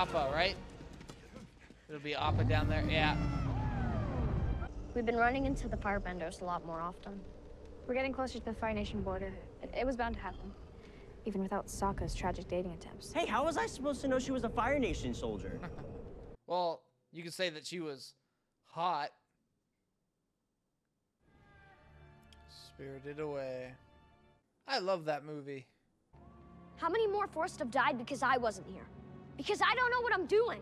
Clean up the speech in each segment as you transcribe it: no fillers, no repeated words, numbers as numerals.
Appa, right? It'll be Appa down there. Yeah. We've been running into the Firebenders a lot more often. We're getting closer to the Fire Nation border. It was bound to happen, even without Sokka's tragic dating attempts. Hey, how was I supposed to know she was a Fire Nation soldier? Well, you could say that she was hot. Spirited Away. I love that movie. How many more forced have died because I wasn't here? Because I don't know what I'm doing.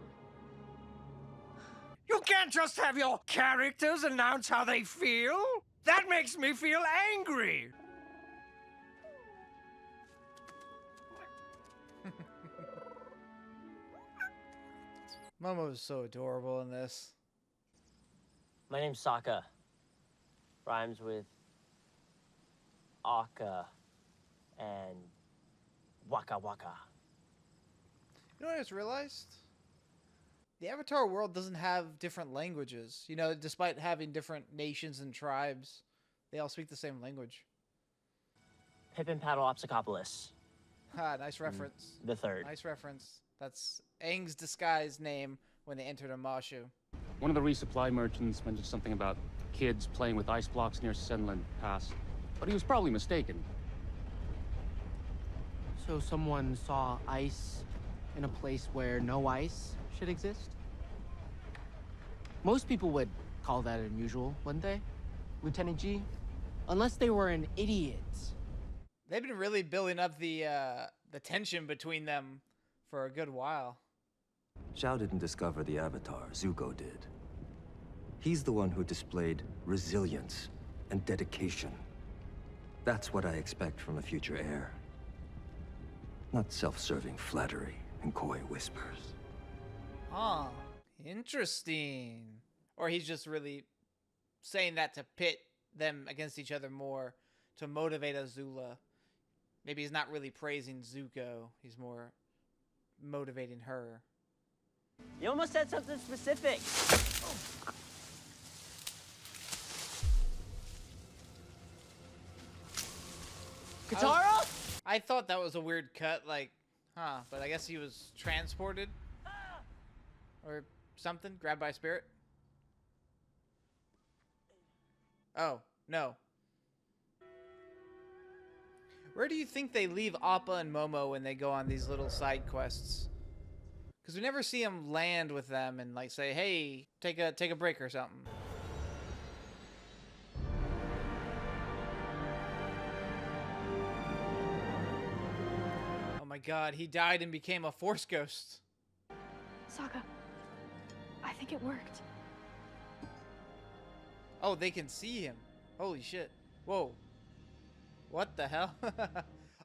You can't just have your characters announce how they feel. That makes me feel angry. Momo is so adorable in this. My name's Sokka. Rhymes with Akka and Waka Waka. You know what I just realized? The Avatar world doesn't have different languages. You know, despite having different nations and tribes, they all speak the same language. Pippin Paddleopsicopolis Ha, nice reference. the third. Nice reference. That's Aang's disguised name when they entered Amashu. One of the resupply merchants mentioned something about kids playing with ice blocks near Senland Pass, but he was probably mistaken. So someone saw ice in a place where no ice should exist? Most people would call that unusual, wouldn't they, Lieutenant G? Unless they were an idiot. They've been really building up the tension between them for a good while. Zhao didn't discover the Avatar, Zuko did. He's the one who displayed resilience and dedication. That's what I expect from a future heir. Not self-serving flattery and coy whispers. Huh. Interesting. Or he's just really saying that to pit them against each other more, to motivate Azula. Maybe he's not really praising Zuko. He's more motivating her. You almost said something specific. Katara? I thought that was a weird cut, like, huh, but I guess he was transported or something, grabbed by a spirit. Oh, no. Where do you think they leave Appa and Momo when they go on these little side quests? Because we never see them land with them and like say, hey, take a break or something. Oh my god, he died and became a Force ghost. Sokka, I think it worked. Oh, they can see him. Holy shit. Whoa. What the hell?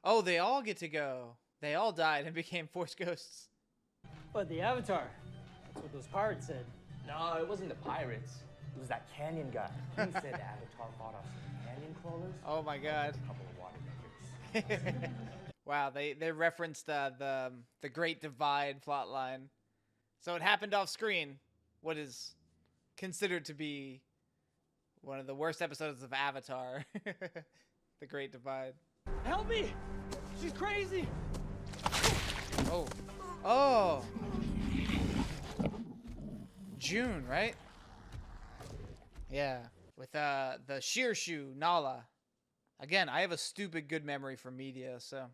Oh, they all get to go. They all died and became Force ghosts. But the Avatar. That's what those pirates said. No, it wasn't the pirates. It was that canyon guy. He said the Avatar fought off some canyon crawlers. Oh my god. A couple of water makers. Wow, they referenced the Great Divide plotline. So it happened off screen. What is considered to be one of the worst episodes of Avatar. The Great Divide. Help me! She's crazy! Oh. Oh! June, right? Yeah. With the Shearshoe, Nala. Again, I have a stupid good memory for media, so...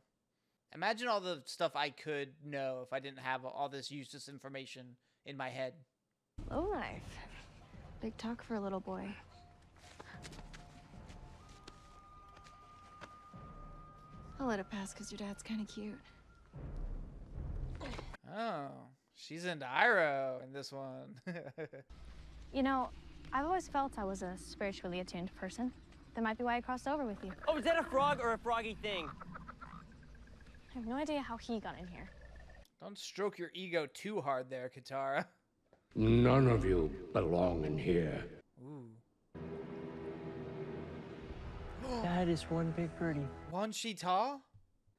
Imagine all the stuff I could know if I didn't have all this useless information in my head. Low life. Big talk for a little boy. I'll let it pass because your dad's kind of cute. Oh, she's into Iroh in this one. You know, I've always felt I was a spiritually attuned person. That might be why I crossed over with you. Oh, is that a frog or a froggy thing? I have no idea how he got in here. Don't stroke your ego too hard there, Katara. None of you belong in here. Ooh. That is one big birdie. Wan Shi Ta?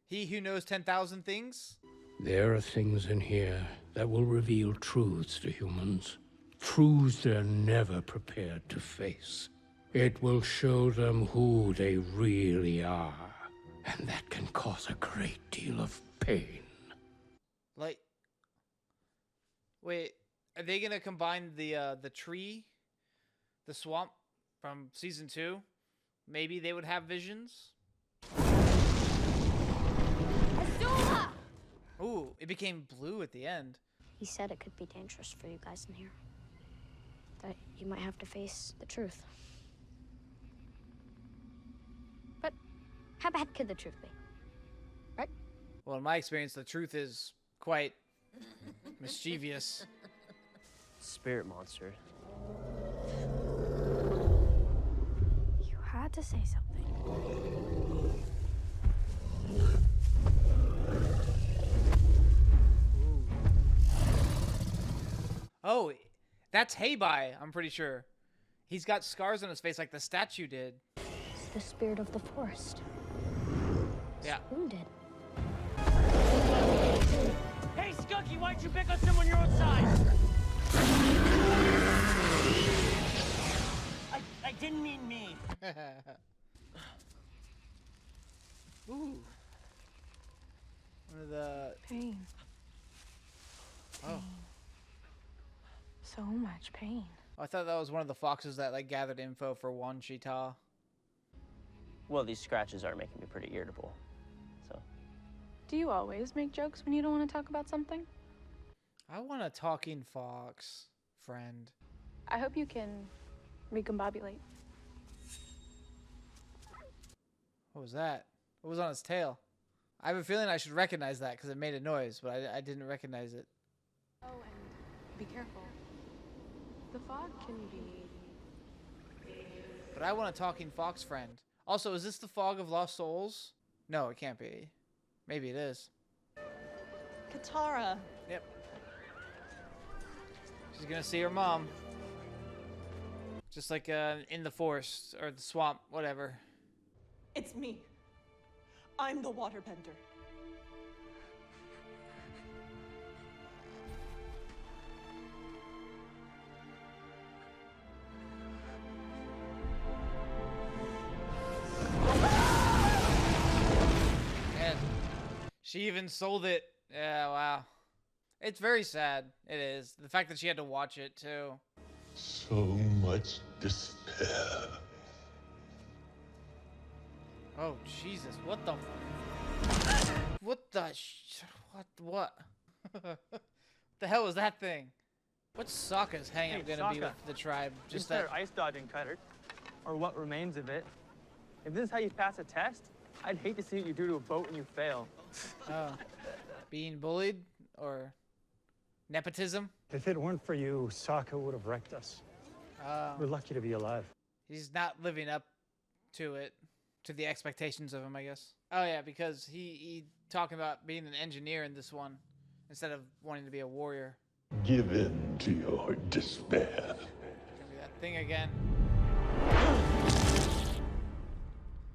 He who knows 10,000 things? There are things in here that will reveal truths to humans. Truths they're never prepared to face. It will show them who they really are. And that can cause a great deal of pain. Like, Wait, are they gonna combine the tree, the swamp from season 2? Maybe they would have visions. Azula! Ooh, it became blue at the end. He said it could be dangerous for you guys in here. That you might have to face the truth. But how bad could the truth be? Right? Well, in my experience, the truth is quite mischievous. Spirit monster. You had to say something. Oh, that's Heibai, I'm pretty sure. He's got scars on his face like the statue did. It's the spirit of the forest. Yeah. Wounded. Hey, Skunky, why'd you pick on someone your own size? I didn't mean me. Ooh. One of the... Pain. Oh. So much pain. I thought that was one of the foxes that like gathered info for Wan Chita. Well, these scratches are making me pretty irritable. So. Do you always make jokes when you don't want to talk about something? I want a talking fox friend. I hope you can recombobulate. What was that? What was on his tail? I have a feeling I should recognize that because it made a noise, but I didn't recognize it. Oh, and be careful. The fog can be... But I want a talking fox friend. Also, is this the Fog of Lost Souls? No, it can't be. Maybe it is. Katara. Yep. She's gonna see her mom. Just like in the forest or the swamp, whatever. It's me. I'm the waterbender. And she even sold it. Yeah, wow. It's very sad. It is. The fact that she had to watch it, too. So much despair. Oh, Jesus. What the... What the... What? The hell was that thing? What's Sokka's hang-up gonna be with the tribe? Just that... ice dodging cutter, or what remains of it. If this is how you pass a test, I'd hate to see what you do to a boat when you fail. Oh. Being bullied? Or... nepotism? If it weren't for you, Sokka would have wrecked us. We're lucky to be alive. He's not living up to it. To the expectations of him, I guess. Oh yeah, because he talking about being an engineer in this one instead of wanting to be a warrior. Give in to your despair. Gonna be that thing again.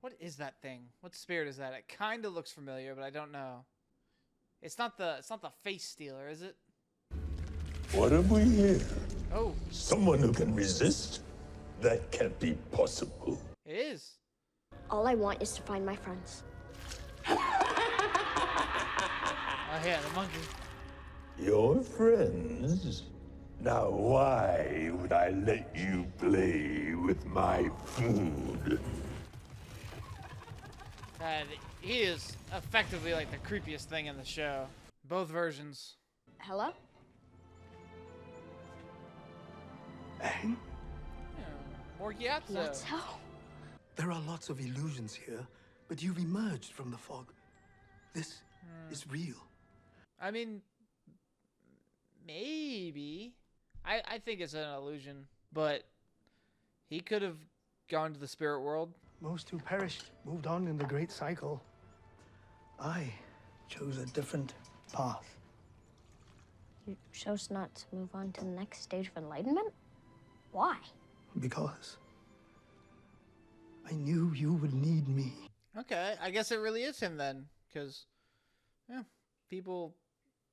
What is that thing? What spirit is that? It kind of looks familiar, but I don't know. It's not the face stealer, is it? What have we here? Oh. Someone who can resist? That can't be possible. It is. All I want is to find my friends. Oh yeah, the monkey. Your friends? Now why would I let you play with my food? He is effectively like the creepiest thing in the show. Both versions. Hello? Aang? More Gyatso. Gyatso? There are lots of illusions here, but you've emerged from the fog. This is real. I mean, maybe. I think it's an illusion, but he could have gone to the spirit world. Most who perished moved on in the great cycle. I chose a different path. You chose not to move on to the next stage of enlightenment? Why? Because I knew you would need me. Okay, I guess it really is him then, because yeah,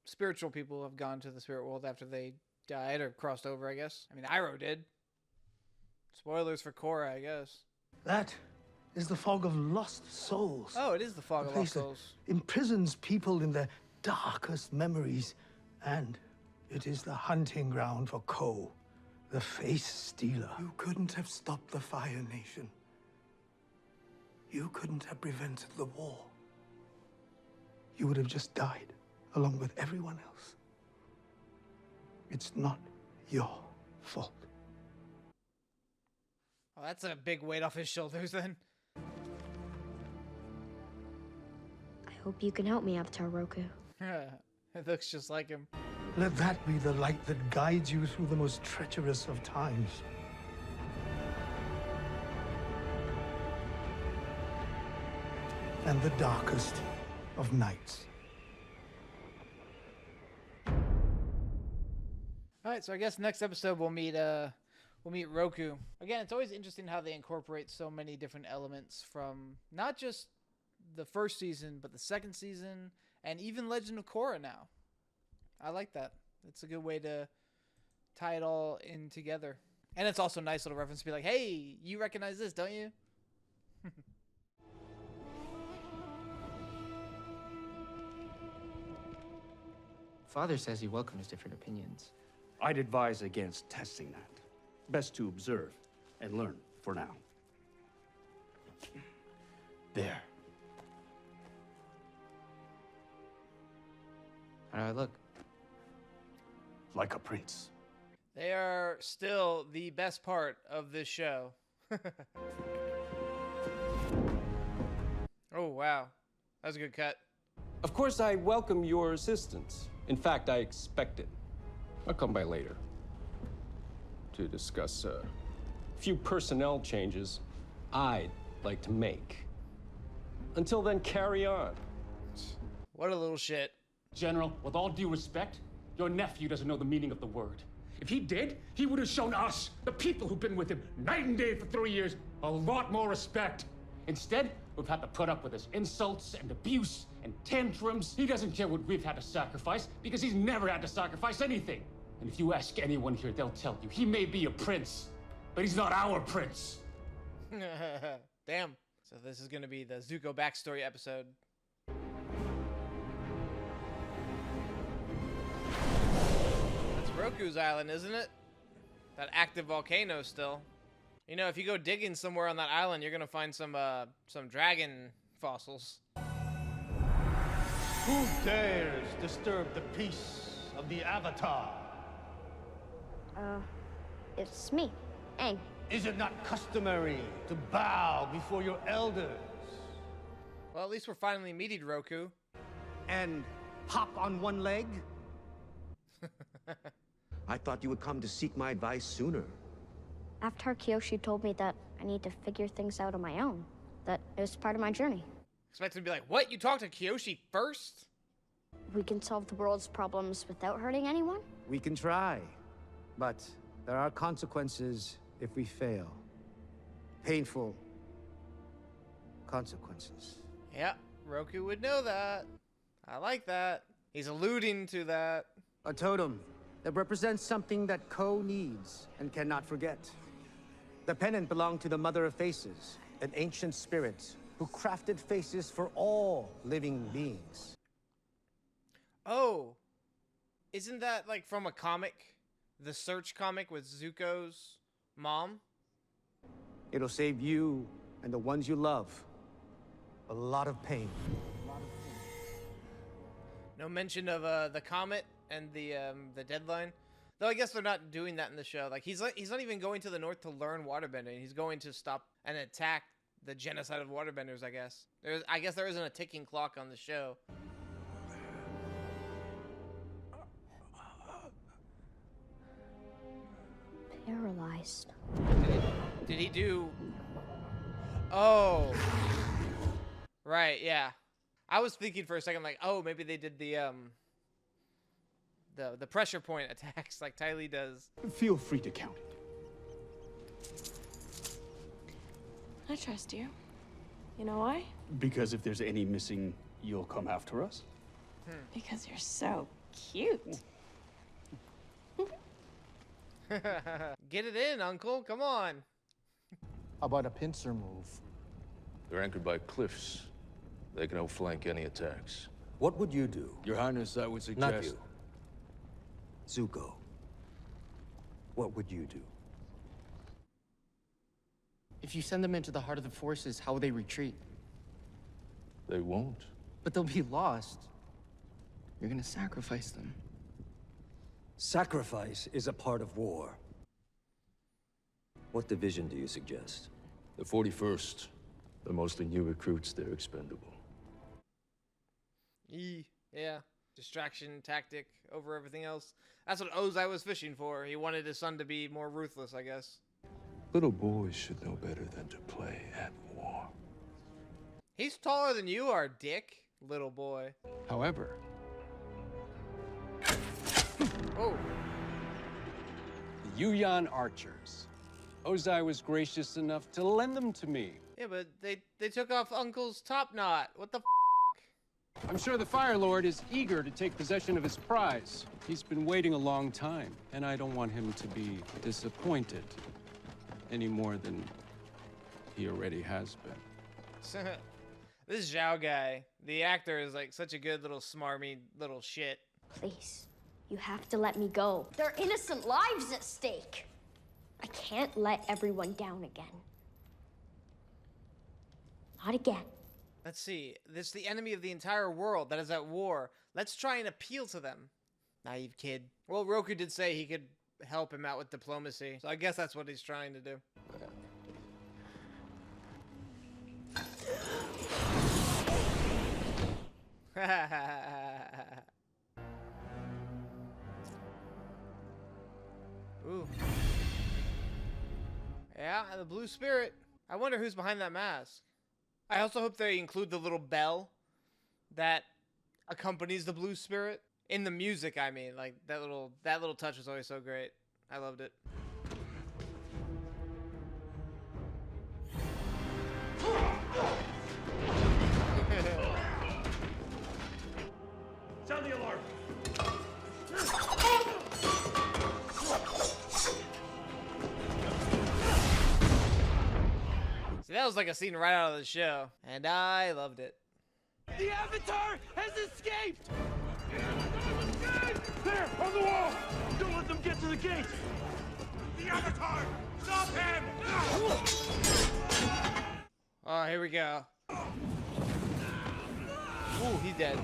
spiritual people have gone to the spirit world after they died or crossed over, I guess. I mean, Iroh did. Spoilers for Korra, I guess. That is the fog of lost souls. Oh, it is the fog of lost souls. Imprisons people in their darkest memories and It is the hunting ground for Ko, the Face Stealer. You couldn't have stopped the Fire Nation. You couldn't have prevented the war. You would have just died, along with everyone else. It's not your fault. Oh, that's a big weight off his shoulders then. I hope you can help me, Avatar Roku. It looks just like him. Let that be the light that guides you through the most treacherous of times. And the darkest of nights. All right, so I guess next episode we'll meet Roku. Again, it's always interesting how they incorporate so many different elements from not just the first season, but the second season, and even Legend of Korra now. I like that. It's a good way to tie it all in together. And it's also a nice little reference to be like, hey, you recognize this, don't you? Father says he welcomes different opinions. I'd advise against testing that. Best to observe and learn for now. There. How do I look? Like a prince. They are still the best part of this show. Oh, wow. That was a good cut. Of course, I welcome your assistance. In fact, I expect it. I'll come by later to discuss a few personnel changes I'd like to make. Until then, carry on. What a little shit. General, with all due respect, your nephew doesn't know the meaning of the word. If he did, he would have shown us, the people who've been with him night and day for 3 years, a lot more respect. Instead, we've had to put up with his insults and abuse and tantrums. He doesn't care what we've had to sacrifice because he's never had to sacrifice anything. And if you ask anyone here, they'll tell you he may be a prince, but he's not our prince. Damn. So this is going to be the Zuko backstory episode. That's Roku's island, isn't it? That active volcano still. You know, if you go digging somewhere on that island, you're gonna find some dragon fossils. Who dares disturb the peace of the Avatar? It's me, Aang. Is it not customary to bow before your elders? Well, at least we're finally meeting Roku. And hop on one leg? I thought you would come to seek my advice sooner. Avatar Kyoshi told me that I need to figure things out on my own. That it was part of my journey. Expected to be like, what? You talked to Kyoshi first? We can solve the world's problems without hurting anyone? We can try. But there are consequences if we fail. Painful consequences. Yeah, Roku would know that. I like that. He's alluding to that. A totem that represents something that Ko needs and cannot forget. The pennant belonged to the Mother of Faces, an ancient spirit who crafted faces for all living beings. Oh, isn't that like from a comic? The Search comic with Zuko's mom? It'll save you and the ones you love a lot of pain. No mention of the comet and the deadline. Though I guess they're not doing that in the show. Like he's not even going to the north to learn waterbending. He's going to stop and attack the genocide of waterbenders, I guess. I guess there isn't a ticking clock on the show. Paralyzed. Did he do... Oh. Right, yeah. I was thinking for a second like, oh, maybe they did the pressure point attacks like Ty Lee does. Feel free to count it. I trust you. You know why? Because if there's any missing, you'll come after us? Because you're so cute. Get it in, Uncle. Come on. How about a pincer move? They're anchored by cliffs. They can outflank any attacks. What would you do? Your Highness, I would suggest... Not you. Zuko, what would you do? If you send them into the heart of the forces, how will they retreat? They won't. But they'll be lost. You're gonna sacrifice them. Sacrifice is a part of war. What division do you suggest? The 41st. They're mostly new recruits. They're expendable. Yeah. Distraction tactic over everything else. That's what Ozai was fishing for. He wanted his son to be more ruthless, I guess. Little boys should know better than to play at war. He's taller than you are, dick. Little boy. However... Oh. The Yuyan archers. Ozai was gracious enough to lend them to me. Yeah, but they took off Uncle's top knot. What the f***? I'm sure the Fire Lord is eager to take possession of his prize. He's been waiting a long time, and I don't want him to be disappointed any more than he already has been. This Zhao guy, the actor, is like such a good little smarmy little shit. Please, you have to let me go. There are innocent lives at stake. I can't let everyone down again. Not again. Let's see. This is the enemy of the entire world that is at war. Let's try and appeal to them. Naive kid. Well, Roku did say he could help him out with diplomacy, so I guess that's what he's trying to do. Ooh. Yeah, the blue spirit. I wonder who's behind that mask. I also hope they include the little bell that accompanies the blue spirit in the music. I mean, like that little touch was always so great. I loved it. Sound the alarm. See, that was like a scene right out of the show, and I loved it. The Avatar has escaped! There, on the wall! Don't let them get to the gate! The Avatar! Stop him! Oh, here we go. Ooh, he's dead.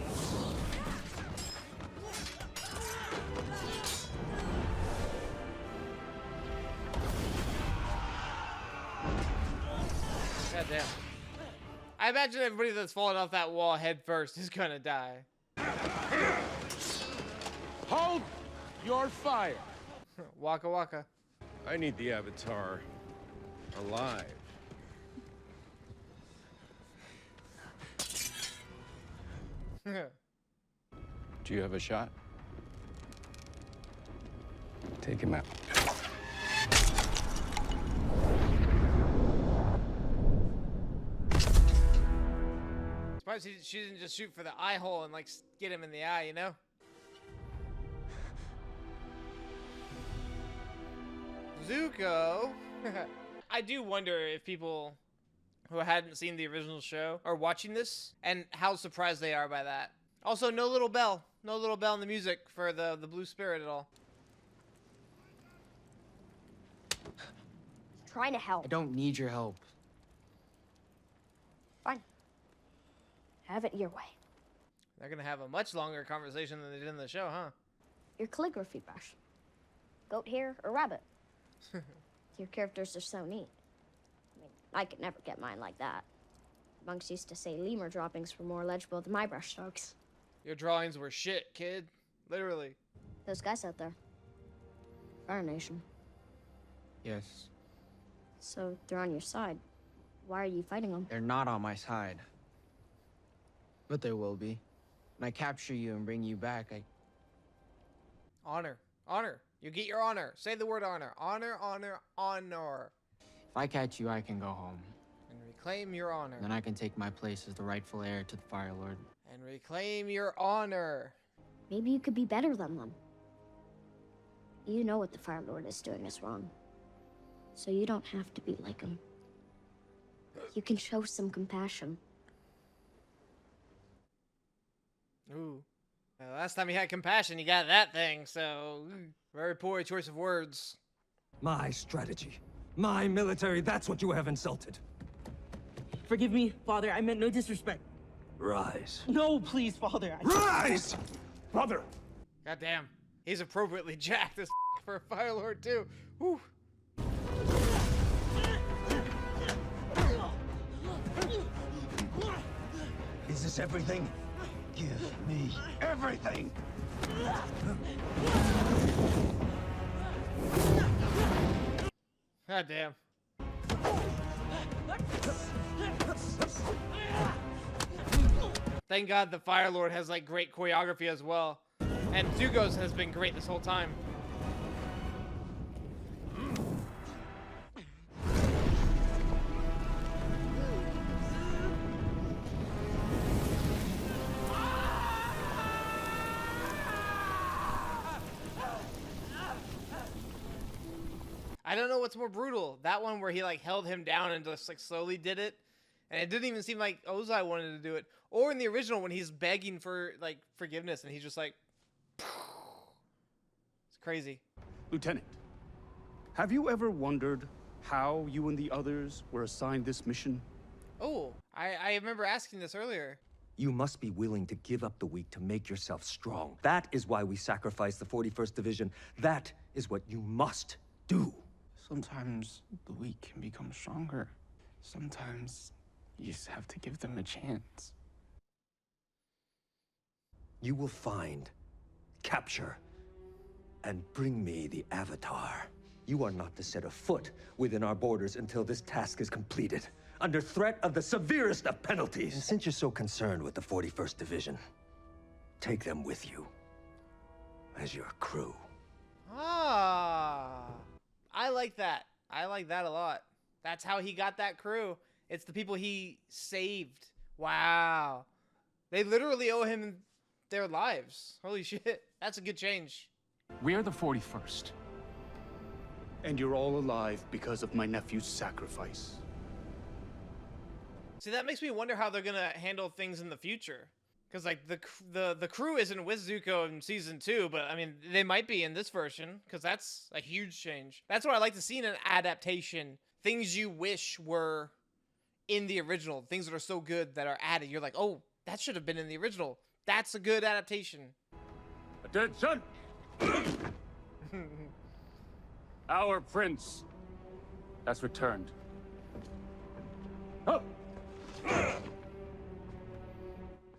God damn. I imagine everybody that's fallen off that wall head first is gonna die. Hold your fire. Waka waka. I need the Avatar alive. Do you have a shot? Take him out. Surprised she didn't just shoot for the eye hole and like get him in the eye, you know? Zuko. I do wonder if people who hadn't seen the original show are watching this and how surprised they are by that. Also, no little bell. No little bell in the music for the blue spirit at all. Trying to help. I don't need your help. Fine. Have it your way. They're gonna have a much longer conversation than they did in the show, huh? Your calligraphy brush. Goat hair or rabbit. Your characters are so neat. I mean, I could never get mine like that. Monks used to say lemur droppings were more legible than my brush strokes. Your drawings were shit, kid. Literally. Those guys out there. Fire Nation. Yes. So they're on your side. Why are you fighting them? They're not on my side. But they will be. When I capture you and bring you back, Honor. Honor. You get your honor. Say the word honor. Honor, honor, honor. If I catch you, I can go home. And reclaim your honor. Then I can take my place as the rightful heir to the Fire Lord. And reclaim your honor. Maybe you could be better than them. You know what the Fire Lord is doing is wrong. So you don't have to be like him. You can show some compassion. Ooh. Last time he had compassion, he got that thing, so very poor choice of words. My strategy. My military, that's what you have insulted. Forgive me, Father. I meant no disrespect. Rise. No, please, Father. Rise! Brother! Goddamn. He's appropriately jacked as for a Fire Lord, too. Whew. Is this everything? Give me everything! Goddamn. Thank God the Fire Lord has like great choreography as well. And Zuko's has been great this whole time. I don't know what's more brutal. That one where he like held him down and just like slowly did it. And it didn't even seem like Ozai wanted to do it. Or in the original when he's begging for like forgiveness and he's just like, it's crazy. Lieutenant, have you ever wondered how you and the others were assigned this mission? Oh, I remember asking this earlier. You must be willing to give up the weak to make yourself strong. That is why we sacrificed the 41st Division. That is what you must do. Sometimes the weak can become stronger. Sometimes you just have to give them a chance. You will find, capture, and bring me the Avatar. You are not to set a foot within our borders until this task is completed, under threat of the severest of penalties. And since you're so concerned with the 41st Division, take them with you as your crew. Ah, I like that. I like that a lot. That's how he got that crew. It's the people he saved. Wow. They literally owe him their lives. Holy shit. That's a good change. We're the 41st. And you're all alive because of my nephew's sacrifice. See, that makes me wonder how they're gonna handle things in the future. Because like the crew isn't with Zuko in season 2, but I mean they might be in this version because that's a huge change. That's what I like to see in an adaptation. Things you wish were in the original, things that are so good that are added. You're like, oh, that should have been in the original. That's a good adaptation. Attention! Our prince has returned. Up!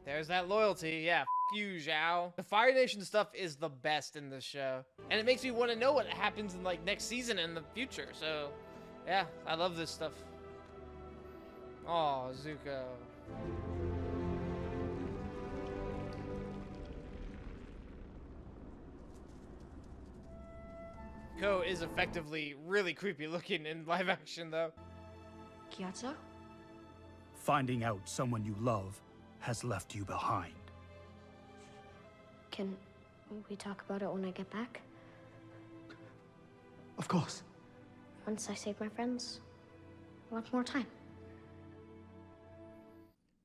There's that loyalty. Yeah, f you, Zhao. The Fire Nation stuff is the best in this show. And it makes me want to know what happens in like next season and the future. So, yeah, I love this stuff. Oh, Zuko. Ko is effectively really creepy looking in live action though. Gyatso? Finding out someone you love has left you behind. Can we talk about it when I get back? Of course. Once I save my friends, I want more time.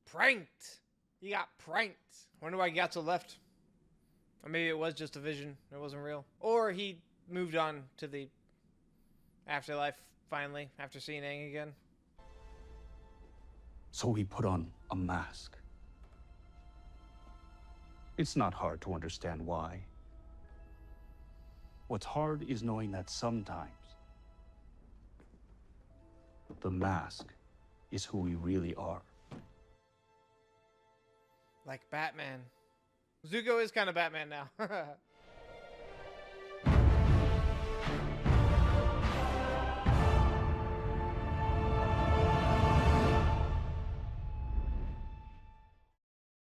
Pranked. He got pranked. Wonder why Gyatso left. Or maybe it was just a vision. It wasn't real. Or he moved on to the afterlife finally after seeing Aang again. So he put on a mask. It's not hard to understand why. What's hard is knowing that sometimes the mask is who we really are. Like Batman. Zuko is kind of Batman now.